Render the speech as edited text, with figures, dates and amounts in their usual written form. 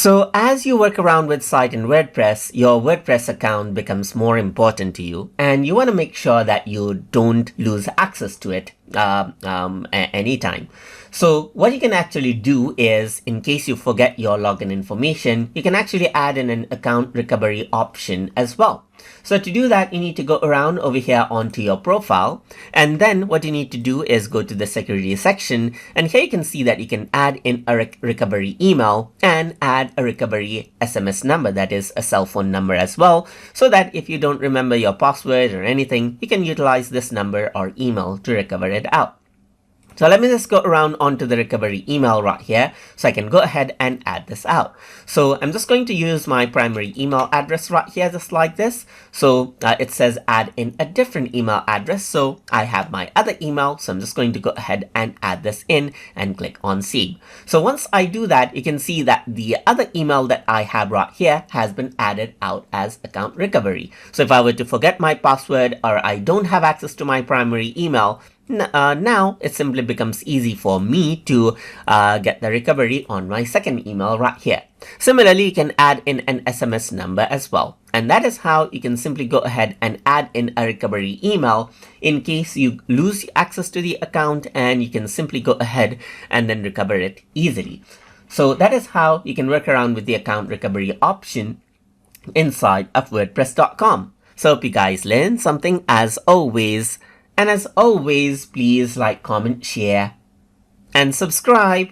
So as you work around with site in WordPress, your WordPress account becomes more important to you, and you want to make sure that you don't lose access to it anytime. So what you can actually do is, in case you forget your login information, you can actually add in an account recovery option as well. So to do that, you need to go around over here onto your profile, and then what you need to do is go to the security section, and here you can see that you can add in a recovery email and add a recovery SMS number, that is a cell phone number as well, so that if you don't remember your password or anything, you can utilize this number or email to recover it out. So let me just go around onto the recovery email right here, so I can go ahead and add this out. So I'm just going to use my primary email address right here, just like this. So it says add in a different email address. So I have my other email, so I'm just going to go ahead and add this in and click on save. So once I do that, you can see that the other email that I have right here has been added out as account recovery. So if I were to forget my password or I don't have access to my primary email, now it simply becomes easy for me to get the recovery on my second email right here. Similarly, you can add in an SMS number as well. And that is how you can simply go ahead and add in a recovery email in case you lose access to the account, and you can simply go ahead and then recover it easily. So that is how you can work around with the account recovery option inside of WordPress.com. So hope you guys learned something as always. And as always, please like, comment, share, and subscribe.